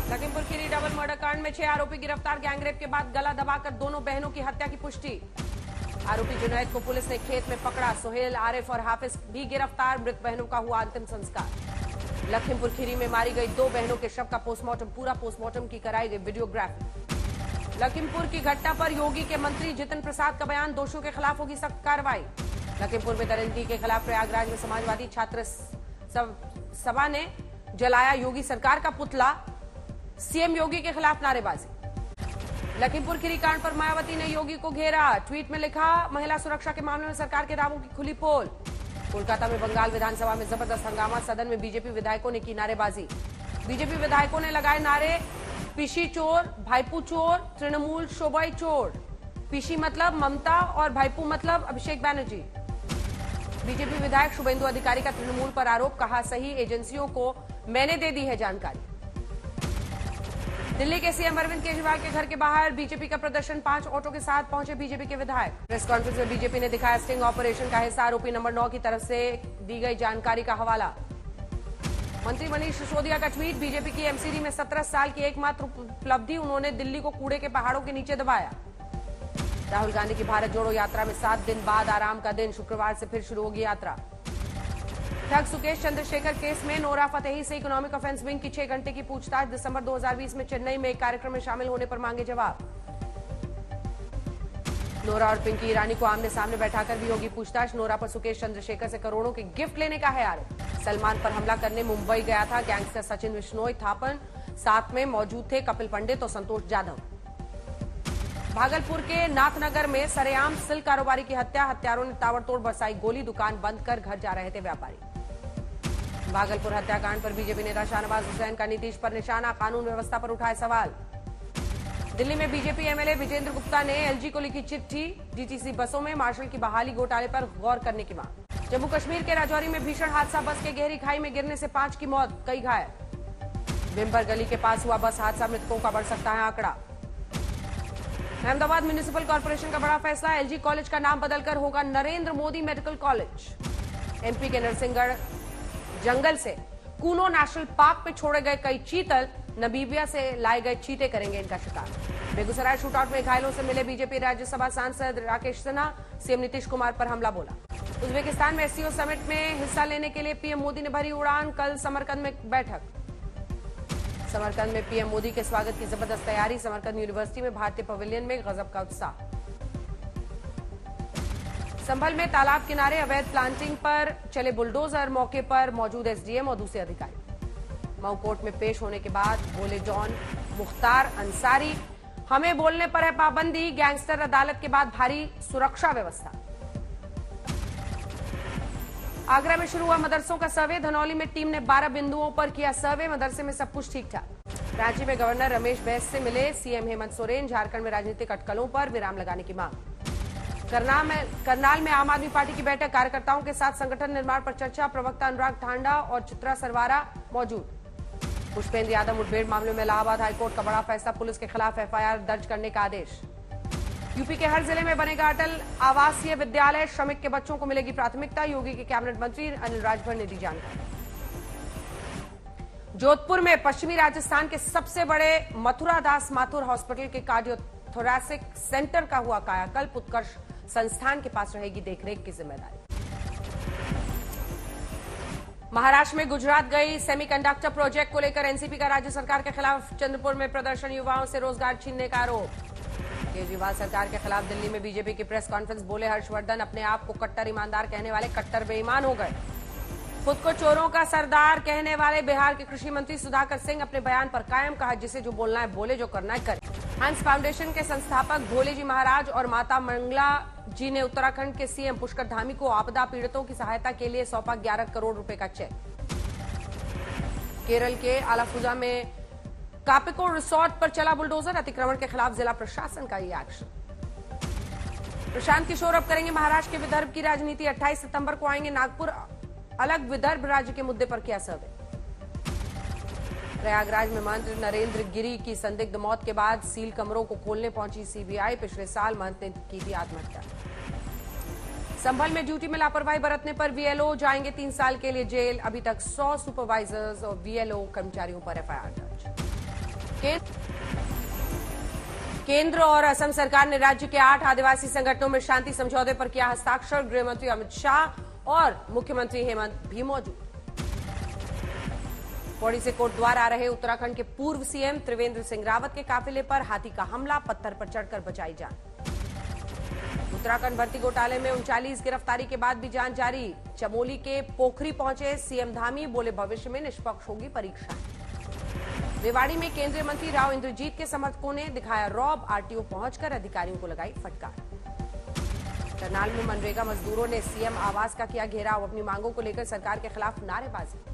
Lakhimpur Kheri double murder कांड में 6 आरोपी गिरफ्तार। गैंगरेप के बाद गला दबाकर दोनों बहनों की हत्या की पुष्टि। आरोपी जुनैद को पुलिस ने खेत में पकड़ा। सुहेल, आरिफ और हाफिज भी गिरफ्तार। मृत बहनों का हुआ अंतिम संस्कार। लखीमपुर खीरी में मारी गई 2 बहनों के शव का पोस्टमार्टम। पूरा पोस्टमार्टम की कराई गई वीडियोग्राफी। लखीमपुर की घटना पर योगी के मंत्री जितिन प्रसाद का बयान। दोषियों के खिलाफ होगी सख्त कार्रवाई। लखीमपुर में दरिंदगी के खिलाफ प्रयागराज में समाजवादी छात्र सभा ने जलाया योगी सरकार का पुतला। सीएम योगी के खिलाफ नारेबाजी। लखीमपुर खीरी कांड पर मायावती ने योगी को घेरा। ट्वीट में लिखा, महिला सुरक्षा के मामले में सरकार के दावों की खुली पोल। कोलकाता में बंगाल विधानसभा में जबरदस्त हंगामा। सदन में बीजेपी विधायकों ने की नारेबाजी। बीजेपी विधायकों ने लगाए नारे, पीसी चोर, भाईपू चोर, तृणमूल शोभाई चोर। पीसी मतलब ममता और भाईपू मतलब अभिषेक बनर्जी। बीजेपी विधायक शुभेंदु अधिकारी का तृणमूल पर आरोप। कहा, सही एजेंसियों को मैंने दे दी है जानकारी। दिल्ली के सीएम अरविंद केजरीवाल के घर के बाहर बीजेपी का प्रदर्शन। 5 ऑटो के साथ पहुंचे बीजेपी के विधायक। प्रेस कॉन्फ्रेंस में बीजेपी ने दिखाया स्टिंग ऑपरेशन का हिस्सा। आरोपी नंबर 9 की तरफ से दी गई जानकारी का हवाला। मंत्री मनीष सिसोदिया का ट्वीट, बीजेपी की एमसीडी में 17 साल की एकमात्र उपलब्धि, उन्होंने दिल्ली को कूड़े के पहाड़ों के नीचे दबाया। राहुल गांधी की भारत जोड़ो यात्रा में 7 दिन बाद आराम का दिन। शुक्रवार से फिर शुरू होगी यात्रा। ठग सुकेश चंद्रशेखर केस में नोरा फतेही से इकोनॉमिक ऑफेंस विंग की 6 घंटे की पूछताछ। दिसंबर 2020 में चेन्नई में एक कार्यक्रम में शामिल होने पर मांगे जवाब। नोरा और पिंकी ईरानी को आमने सामने बैठाकर भी होगी पूछताछ। नोरा पर सुकेश चंद्रशेखर से करोड़ों के गिफ्ट लेने का है आरोप। सलमान पर हमला करने मुंबई गया था गैंगस्टर सचिन बिश्नोई थापन। साथ में मौजूद थे कपिल पंडित और संतोष जाधव। भागलपुर के नाथनगर में सरेआम सिल्क कारोबारी की हत्या। हत्यारों ने ताबड़तोड़ बरसाई गोली। दुकान बंद कर घर जा रहे थे व्यापारी। भागलपुर हत्याकांड पर बीजेपी नेता शाहनवाज हुसैन का नीतीश पर निशाना। कानून व्यवस्था पर उठाए सवाल। दिल्ली में बीजेपी एमएलए विजेंद्र गुप्ता ने एलजी को लिखी चिट्ठी। डीटीसी बसों में मार्शल की बहाली घोटाले पर गौर करने की मांग। जम्मू कश्मीर के राजौरी में भीषण हादसा। बस के गहरी खाई में गिरने से 5 की मौत, कई घायल। विम्बर गली के पास हुआ बस हादसा। मृतकों का बढ़ सकता है आंकड़ा। अहमदाबाद म्युनिसिपल कॉर्पोरेशन का बड़ा फैसला। एलजी कॉलेज का नाम बदलकर होगा Narendra Modi medical college. MP के नरसिंहगढ़ जंगल से कूनो नेशनल पार्क में छोड़े गए कई चीतल। नमीबिया से लाए गए चीते करेंगे इनका शिकार। बेगूसराय शूटआउट में घायलों से मिले बीजेपी राज्यसभा सांसद राकेश सिन्हा। सीएम नीतीश कुमार पर हमला बोला। उज्बेकिस्तान में एससीओ समिट में हिस्सा लेने के लिए पीएम मोदी ने भरी उड़ान। कल समरकंद में बैठक। समरकंद में पीएम मोदी के स्वागत की जबरदस्त तैयारी। समरकंद यूनिवर्सिटी में भारतीय पवेलियन में गजब का उत्साह। संभल में तालाब किनारे अवैध प्लांटिंग पर चले बुलडोजर। मौके पर मौजूद एसडीएम और दूसरे अधिकारी। मऊ कोर्ट में पेश होने के बाद बोले जॉन मुख्तार अंसारी, हमें बोलने पर है पाबंदी। गैंगस्टर अदालत के बाद भारी सुरक्षा व्यवस्था। आगरा में शुरू हुआ मदरसों का सर्वे। धनौली में टीम ने 12 बिंदुओं पर किया सर्वे। मदरसे में सब कुछ ठीक ठाक। रांची में गवर्नर रमेश बैस से मिले सीएम हेमंत सोरेन। झारखंड में राजनीतिक अटकलों पर विराम लगाने की मांग। करनाल में आम आदमी पार्टी की बैठक। कार्यकर्ताओं के साथ संगठन निर्माण पर चर्चा। प्रवक्ता अनुराग ठांडा और चित्रा सरवारा मौजूद। पुष्पेंद्र यादव मुठभेड़ मामले में इलाहाबाद हाईकोर्ट का बड़ा फैसला। पुलिस के खिलाफ एफआईआर दर्ज करने का आदेश। यूपी के हर जिले में बनेगा अटल आवासीय विद्यालय। श्रमिक के बच्चों को मिलेगी प्राथमिकता। योगी के कैबिनेट मंत्री अनिल राजभर ने दी जानकारी। जोधपुर में पश्चिमी राजस्थान के सबसे बड़े मथुरा दास माथुर हॉस्पिटल के कार्डियोथोरैसिक सेंटर का हुआ कायाकल्प। उत्कर्ष संस्थान के पास रहेगी देखरेख की जिम्मेदारी। महाराष्ट्र में गुजरात गई सेमीकंडक्टर प्रोजेक्ट को लेकर एनसीपी का राज्य सरकार के खिलाफ चंद्रपुर में प्रदर्शन। युवाओं से रोजगार छीनने का आरोप। केजरीवाल सरकार के खिलाफ दिल्ली में बीजेपी की प्रेस कॉन्फ्रेंस। बोले हर्षवर्धन, अपने आप को कट्टर ईमानदार कहने वाले कट्टर बेईमान हो गए। खुद को चोरों का सरदार कहने वाले बिहार के कृषि मंत्री सुधाकर सिंह अपने बयान पर कायम। कहा, जिसे जो बोलना है बोले, जो करना है करे। हंस फाउंडेशन के संस्थापक भोले जी महाराज और माता मंगला जी ने उत्तराखंड के सीएम पुष्कर धामी को आपदा पीड़ितों की सहायता के लिए सौंपा 11 करोड़ रुपए का चेक। केरल के आलापुझा में कापिको रिसोर्ट पर चला बुलडोजर। अतिक्रमण के खिलाफ जिला प्रशासन का ये एक्शन। प्रशांत किशोर अब करेंगे महाराष्ट्र के विदर्भ की राजनीति। 28 सितंबर को आएंगे नागपुर। अलग विदर्भ राज्य के मुद्दे पर किया सर्वे। प्रयागराज में मंत्री नरेंद्र गिरी की संदिग्ध मौत के बाद सील कमरों को खोलने पहुंची सीबीआई। पिछले साल महंत ने की थी आत्महत्या। संभल में ड्यूटी में लापरवाही बरतने पर वीएलओ जाएंगे 3 साल के लिए जेल। अभी तक 100 सुपरवाइजर्स और वीएलओ कर्मचारियों पर एफआईआर दर्ज। केंद्र और असम सरकार ने राज्य के 8 आदिवासी संगठनों में शांति समझौते पर किया हस्ताक्षर। गृह मंत्री अमित शाह और मुख्यमंत्री हेमंत भी मौजूद। पौड़ी से कोटद्वार आ रहे उत्तराखंड के पूर्व सीएम त्रिवेंद्र सिंह रावत के काफिले पर हाथी का हमला, पत्थर पर चढ़कर बचाई जान। उत्तराखंड भर्ती घोटाले में 39 गिरफ्तारी के बाद भी जांच जारी। चमोली के पोखरी पहुंचे सीएम धामी, बोले भविष्य में निष्पक्ष होगी परीक्षा। रेवाड़ी में केंद्रीय मंत्री राव इंद्रजीत के समर्थकों ने दिखाया रौब, आरटीओ पहुंचकर अधिकारियों को लगाई फटकार। करनाल में मनरेगा मजदूरों ने सीएम आवास का किया घेराव, अपनी मांगों को लेकर सरकार के खिलाफ नारेबाजी।